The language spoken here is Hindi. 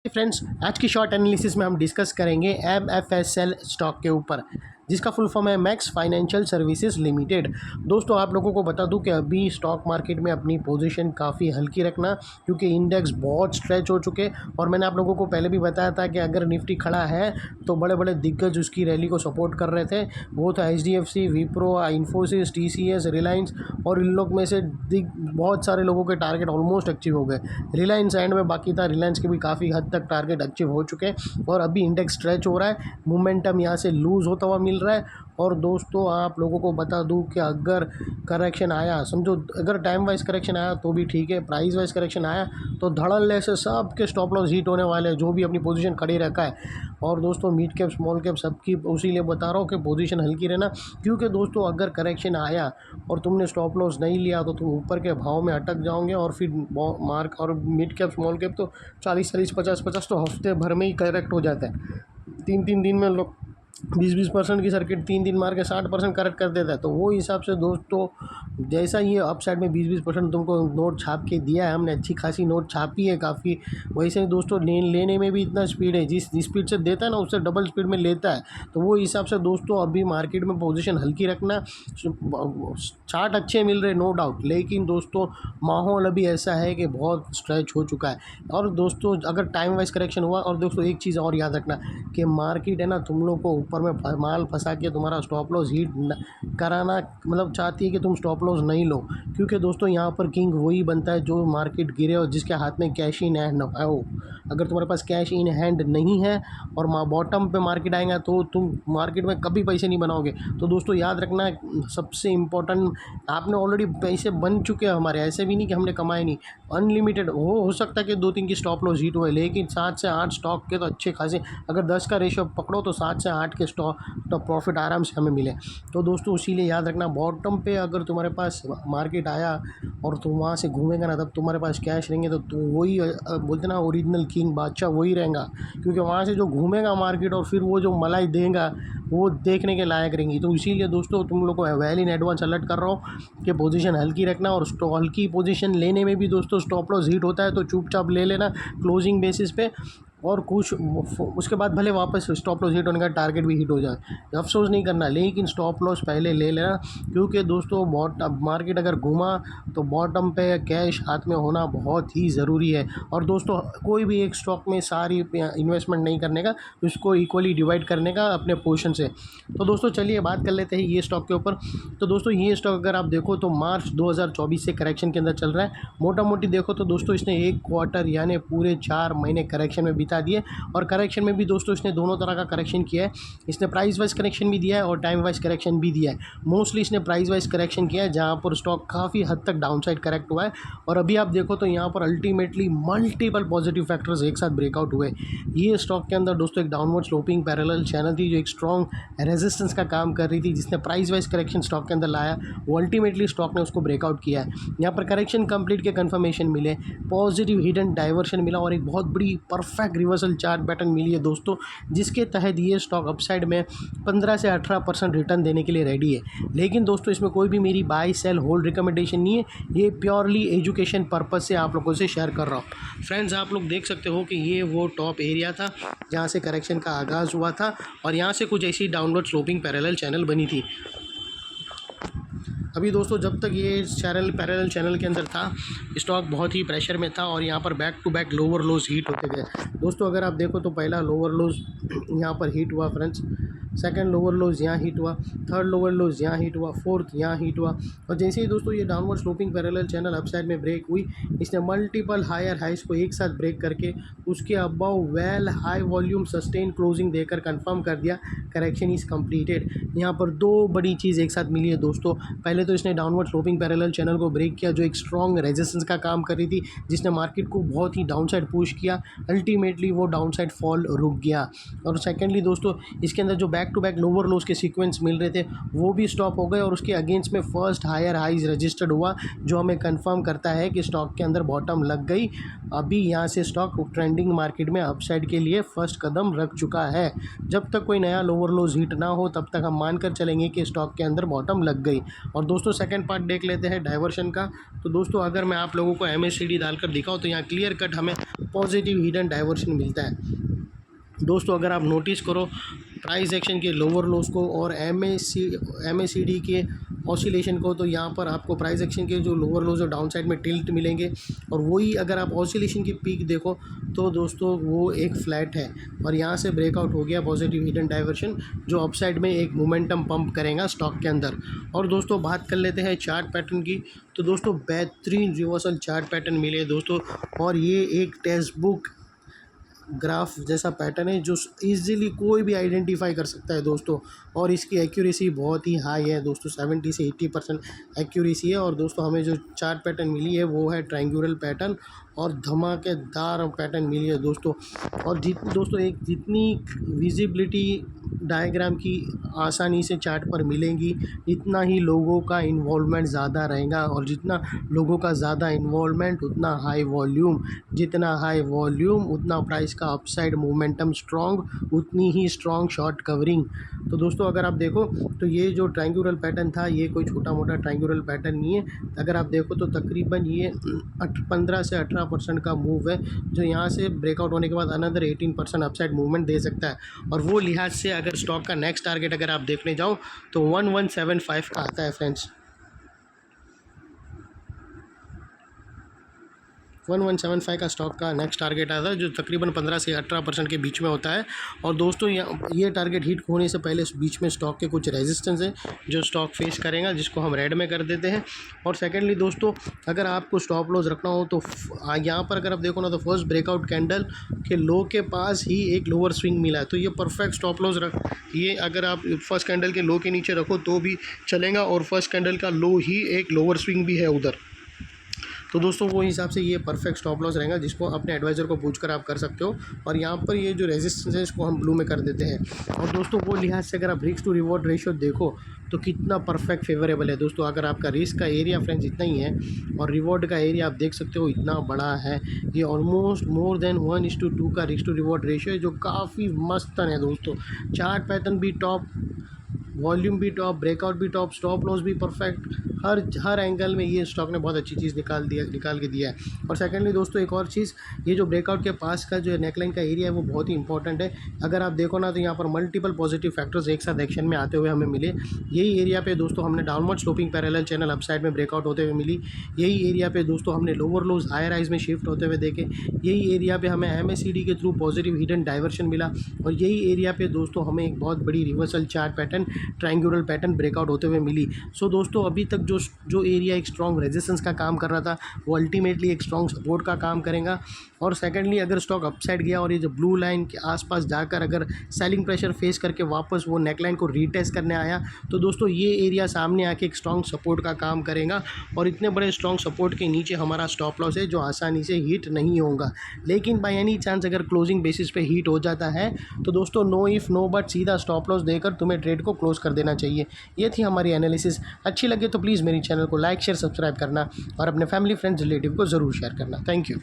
फ्रेंड्स, आज की शॉर्ट एनालिसिस में हम डिस्कस करेंगे MFSL स्टॉक के ऊपर, जिसका फुल फॉर्म है मैक्स फाइनेंशियल सर्विसेज लिमिटेड। दोस्तों, आप लोगों को बता दूं कि अभी स्टॉक मार्केट में अपनी पोजीशन काफ़ी हल्की रखना, क्योंकि इंडेक्स बहुत स्ट्रेच हो चुके। और मैंने आप लोगों को पहले भी बताया था कि अगर निफ्टी खड़ा है तो बड़े बड़े दिग्गज उसकी रैली को सपोर्ट कर रहे थे। वो था HDFC, विप्रो, इन्फोसिस, TCS, रिलायंस, और इन लोग में से बहुत सारे लोगों के टारगेट ऑलमोस्ट अचीव हो गए। रिलायंस एंड में बाकी था, रिलायंस के भी काफ़ी हद तक टारगेट अचीव हो चुके हैं और अभी इंडेक्स स्ट्रेच हो रहा है, मोमेंटम यहाँ से लूज़ होता हुआ मिल रहा है। और दोस्तों, आप लोगों को बता दूं कि अगर करेक्शन आया, समझो अगर टाइम वाइज करेक्शन आया तो भी ठीक है, प्राइस वाइज करेक्शन आया तो धड़ल्ले से सब के स्टॉप लॉस हिट होने वाले हैं, जो भी अपनी पोजीशन खड़ी रखा है। और दोस्तों, मिड कैप स्मॉल कैप सबकी उसीलिए बता रहा हूँ कि पोजीशन हल्की रहना, क्योंकि दोस्तों अगर करेक्शन आया और तुमने स्टॉप लॉस नहीं लिया तो तुम ऊपर के भाव में अटक जाओगे। और फिर मार्क और मिड कैप स्मॉल कैप तो 40-40, 50-50 तो हफ्ते भर में ही करेक्ट हो जाता है। 3-3 दिन में लोग 20-20% की सर्किट 3 दिन मार के 60% करेक्ट कर देता है। तो वो हिसाब से दोस्तों, जैसा ये अप साइड में 20-20% तुमको नोट छाप के दिया है, हमने अच्छी खासी नोट छापी है काफ़ी, वैसे ही दोस्तों लेने में भी इतना स्पीड है, जिस स्पीड से देता है ना उससे डबल स्पीड में लेता है। तो वो हिसाब से दोस्तों अभी मार्केट में पोजीशन हल्की रखना। चार्ट अच्छे मिल रहे नो डाउट, लेकिन दोस्तों माहौल अभी ऐसा है कि बहुत स्ट्रेच हो चुका है। और दोस्तों अगर टाइम वाइज करेक्शन हुआ, और दोस्तों एक चीज़ और याद रखना कि मार्केट है ना तुम लोग को ऊपर में माल फंसा के तुम्हारा स्टॉप लॉस हिट कराना, मतलब चाहती है कि तुम स्टॉप लॉस नहीं लो, क्योंकि दोस्तों यहाँ पर किंग वही बनता है जो मार्केट गिरे और जिसके हाथ में कैश इन हैंड हो। अगर तुम्हारे पास कैश इन हैंड नहीं है और बॉटम पे मार्केट आएगा तो तुम मार्केट में कभी पैसे नहीं बनाओगे। तो दोस्तों याद रखना, सबसे इम्पोर्टेंट, आपने ऑलरेडी पैसे बन चुके हैं हमारे, ऐसे भी नहीं कि हमने कमाए नहीं, अनलिमिटेड। हो सकता है कि 2-3 की स्टॉप लॉस हिट हुए, लेकिन 7 से 8 स्टॉक के तो अच्छे खासे, अगर 10 का रेशियो पकड़ो तो 7 से 8 के स्टॉक तो प्रॉफिट आराम से हमें मिले। तो दोस्तों इसीलिए याद रखना, बॉटम पे अगर तुम्हारे पास मार्केट आया और तुम वहाँ से घूमेगा ना, तब तुम्हारे पास कैश रहेंगे तो वही बोलते ना ओरिजिनल किंग बादशाह वही रहेगा, क्योंकि वहाँ से जो घूमेगा मार्केट और फिर वो जो मलाई देगा वो देखने के लायक रहेंगी। तो इसीलिए दोस्तों तुम लोग को वेल इन एडवांस अलर्ट कर रहा हूँ कि पोजीशन हल्की रखना, और हल्की पोजीशन लेने में भी दोस्तों स्टॉप लॉस हिट होता है तो चुपचाप ले लेना क्लोजिंग बेसिस पे, और कुछ उसके बाद भले वापस स्टॉप लॉस हिट होने का टारगेट भी हिट हो जाए, अफसोस नहीं करना, लेकिन स्टॉप लॉस पहले ले लेना, क्योंकि दोस्तों मार्केट अगर घूमा तो बॉटम पे कैश हाथ में होना बहुत ही ज़रूरी है। और दोस्तों कोई भी एक स्टॉक में सारी इन्वेस्टमेंट नहीं करने का, उसको इक्वली डिवाइड करने का अपने पोर्शन से। तो दोस्तों चलिए बात कर लेते हैं ये स्टॉक के ऊपर। तो दोस्तों ये स्टॉक अगर आप देखो तो मार्च 2024 से करेक्शन के अंदर चल रहा है। मोटा मोटी देखो तो दोस्तों इसने 1 क्वार्टर यानी पूरे 4 महीने करेक्शन में बिता दिए, और करेक्शन में भी दोस्तों इसने दोनों तरह का करेक्शन किया है। इसने प्राइस वाइज करेक्शन भी दिया है और टाइम वाइज करेक्शन भी दिया है। मोस्टली इसने प्राइस वाइज करेक्शन किया है, जहां पर स्टॉक काफ़ी हद तक डाउनसाइड करेक्ट हुआ है। और अभी आप देखो तो यहाँ पर अल्टीमेटली मल्टीपल पॉजिटिव फैक्टर्स एक साथ ब्रेकआउट हुए। ये स्टॉक के अंदर दोस्तों एक डाउनवर्ड स्लोपिंग पैरेलल चैनल थी जो एक स्ट्रॉन्ग रेजिस्टेंस का काम कर रही थी, जिसने प्राइस वाइज करेक्शन स्टॉक के अंदर लाया, वो अल्टीमेटली स्टॉक ने उसको ब्रेकआउट किया है। यहाँ पर करेक्शन कंप्लीट के कंफर्मेशन मिले, पॉजिटिव हिडन डाइवर्शन मिला, और एक बहुत बड़ी परफेक्ट रिवर्सल चार्ट पैटर्न मिली है दोस्तों, जिसके तहत ये स्टॉक अपसाइड में 15 से 18% रिटर्न देने के लिए रेडी है। लेकिन दोस्तों इसमें कोई भी मेरी बाय सेल होल्ड रिकमेंडेशन नहीं है, ये प्योरली एजुकेशन पर्पस से आप लोगों से शेयर कर रहा हूँ। फ्रेंड्स, आप लोग देख सकते हो कि ये वो टॉप एरिया था जहाँ से करेक्शन का आगाज़ हुआ था, और यहाँ से कुछ ऐसी डाउनवर्ड स्लोपिंग पैरेलल चैनल बनी थी। अभी दोस्तों जब तक ये पैरेलल चैनल के अंदर था, स्टॉक बहुत ही प्रेशर में था, और यहाँ पर back to back lower lows hit होते गए। दोस्तों अगर आप देखो तो पहला लोअर लोज यहाँ पर हीट हुआ फ्रेंड्स, सेकंड लोअर लोज यहाँ हीट हुआ, थर्ड लोअर लोज यहाँ हीट हुआ, फोर्थ यहाँ हीट हुआ। और जैसे ही दोस्तों ये downward sloping parallel channel upside में ब्रेक हुई, इसने मल्टीपल हायर हाइस को एक साथ ब्रेक करके उसके above well high volume sustain closing देकर कंफर्म कर दिया करेक्शन इज़ कंप्लीटेड। यहाँ पर 2 बड़ी चीज़ एक साथ मिली है दोस्तों। पहले तो इसने डाउनवर्ड स्लोपिंग पैरेलल चैनल को ब्रेक किया, जो एक स्ट्रॉन्ग रेजिस्टेंस का काम कर रही थी, जिसने मार्केट को बहुत ही डाउनसाइड पुश किया, अल्टीमेटली वो डाउनसाइड फॉल रुक गया। और सेकेंडली दोस्तों इसके अंदर जो back back to back lower lows के सीक्वेंस मिल रहे थे वो भी स्टॉप हो गए और उसके अगेंस्ट में फर्स्ट हायर हाइज रजिस्टर्ड हुआ, जो हमें कंफर्म करता है कि स्टॉक के अंदर बॉटम लग गई। अभी यहाँ से स्टॉक ट्रेंडिंग मार्केट में अपसाइड के लिए फर्स्ट कदम रख चुका है। जब तक कोई नया लोअर लोज हिट ना हो तब तक हम मानकर चलेंगे कि स्टॉक के अंदर बॉटम लग गई। और दोस्तों सेकंड पार्ट देख लेते हैं डाइवर्शन का। तो दोस्तों अगर मैं आप लोगों को MACD डालकर दिखाऊं तो यहाँ क्लियर कट हमें पॉजिटिव हिडन डाइवर्शन मिलता है। दोस्तों अगर आप नोटिस करो प्राइस एक्शन के लोअर लोज को और MACD के ऑसिलेशन को, तो यहाँ पर आपको प्राइस एक्शन के जो लोअर लोज और डाउन साइड में टिल्ट मिलेंगे। और वही अगर आप ऑसिलेशन की पीक देखो तो दोस्तों वो एक फ्लैट है और यहाँ से ब्रेकआउट हो गया पॉजिटिव हिडन डाइवर्शन, जो अपसाइड में एक मोमेंटम पंप करेगा स्टॉक के अंदर। और दोस्तों बात कर लेते हैं चार्ट पैटर्न की। तो दोस्तों बेहतरीन रिवर्सल चार्ट पैटर्न मिले दोस्तों, और ये एक टेक्स्ट बुक ग्राफ जैसा पैटर्न है जो इजीली कोई भी आइडेंटिफाई कर सकता है दोस्तों। और इसकी एक्यूरेसी बहुत ही हाई है दोस्तों, 70 से 80% एक्यूरेसी है। और दोस्तों हमें जो चार्ट पैटर्न मिली है वो है ट्रायंगुलर पैटर्न और धमाकेदार पैटर्न मिली है दोस्तों। और दोस्तों एक जितनी विजिबिलिटी डायग्राम की आसानी से चार्ट पर मिलेंगी, इतना ही लोगों का इन्वॉल्वमेंट ज़्यादा रहेगा। और जितना लोगों का ज़्यादा इन्वॉल्वमेंट उतना हाई वॉल्यूम, जितना हाई वॉल्यूम उतना प्राइस का अपसाइड मोमेंटम स्ट्रॉन्ग, उतनी ही स्ट्रॉन्ग शॉर्ट कवरिंग। तो दोस्तों अगर आप देखो तो ये जो ट्रायंगुलर पैटर्न था ये कोई छोटा मोटा ट्रायंगुलर पैटर्न नहीं है। अगर आप देखो तो तकरीबन ये 15 से 18% का मूव है, जो यहाँ से ब्रेकआउट होने के बाद अनदर 18% अपसाइड मूवमेंट दे सकता है। और वो लिहाज से अगर स्टॉक का नेक्स्ट टारगेट अगर आप देखने जाओ तो 1175 का आता है फ्रेंड्स। 1175 का स्टॉक का नेक्स्ट टारगेट आता है, जो तकरीबन 15 से 18% के बीच में होता है। और दोस्तों ये टारगेट हिट होने से पहले बीच में स्टॉक के कुछ रेजिस्टेंस है जो स्टॉक फेस करेगा, जिसको हम रेड में कर देते हैं। और सेकेंडली दोस्तों अगर आपको स्टॉप लॉस रखना हो तो यहाँ पर अगर आप देखो ना तो फर्स्ट ब्रेकआउट कैंडल के लो के पास ही एक लोअर स्विंग मिला है, तो ये परफेक्ट स्टॉप लॉस ये अगर आप फर्स्ट कैंडल के लो के नीचे रखो तो भी चलेगा, और फर्स्ट कैंडल का लो ही एक लोअर स्विंग भी है उधर। तो दोस्तों वो हिसाब से ये परफेक्ट स्टॉप लॉस रहेगा, जिसको अपने एडवाइज़र को पूछकर आप कर सकते हो। और यहाँ पर ये जो रेजिस्टेंस है इसको हम ब्लू में कर देते हैं। और दोस्तों वो लिहाज से अगर आप रिस्क टू रिवॉर्ड रेशियो देखो तो कितना परफेक्ट फेवरेबल है दोस्तों। अगर आपका रिस्क का एरिया फ्रेंड्स इतना ही है और रिवॉर्ड का एरिया आप देख सकते हो इतना बड़ा है, ये ऑलमोस्ट मोर देन 1:2 का रिस्क टू रिवॉर्ड रेशियो है, जो काफ़ी मस्त है दोस्तों। चार्ट पैटर्न भी टॉप, वॉल्यूम भी टॉप, ब्रेकआउट भी टॉप, स्टॉप लॉस भी परफेक्ट, हर एंगल में ये स्टॉक ने बहुत अच्छी चीज़ निकाल के दिया है। और सेकेंडली दोस्तों एक और चीज़, ये जो ब्रेकआउट के पास का जो नेकलाइन का एरिया है वो बहुत ही इंपॉर्टेंट है। अगर आप देखो ना तो यहाँ पर मल्टीपल पॉजिटिव फैक्टर्स एक साथ एक्शन में आते हुए हमें मिले। यही एरिया पे दोस्तों हमने downward sloping parallel channel upside में ब्रेकआउट होते हुए मिली। यही एरिया पे दोस्तों हमने लोअर लोज हायर हाइज में शिफ्ट होते हुए देखे। यही एरिया पे हमें MACD के थ्रू पॉजिटिव हिडन डाइवर्शन मिला। और यही एरिया पे दोस्तों हमें एक बहुत बड़ी reversal chart pattern, triangular pattern breakout होते हुए मिली। सो दोस्तों अभी तक जो एरिया एक स्ट्रॉन्ग रेजिस्टेंस का काम कर रहा था वो अल्टीमेटली एक स्ट्रॉन्ग सपोर्ट का काम करेगा। और सेकेंडली अगर स्टॉक अपसाइड गया और ये जो ब्लू लाइन के आसपास जाकर अगर सेलिंग प्रेशर फेस करके वापस वो नेकलाइन को रीटेस्ट करने आया तो दोस्तों ये एरिया सामने आके एक स्ट्रॉन्ग सपोर्ट का काम करेगा। और इतने बड़े स्ट्रॉन्ग सपोर्ट के नीचे हमारा स्टॉप लॉस है जो आसानी से हिट नहीं होगा। लेकिन बाय एनी चांस अगर क्लोजिंग बेसिस पे हिट हो जाता है तो दोस्तों नो इफ़ नो बट सीधा स्टॉप लॉस देकर तुम्हें ट्रेड को क्लोज कर देना चाहिए। ये थी हमारी एनालिसिस। अच्छी लगे तो प्लीज़ मेरी चैनल को लाइक शेयर सब्सक्राइब करना और अपने फैमिली फ्रेंड्स रिलेटिव को ज़रूर शेयर करना। Thank you.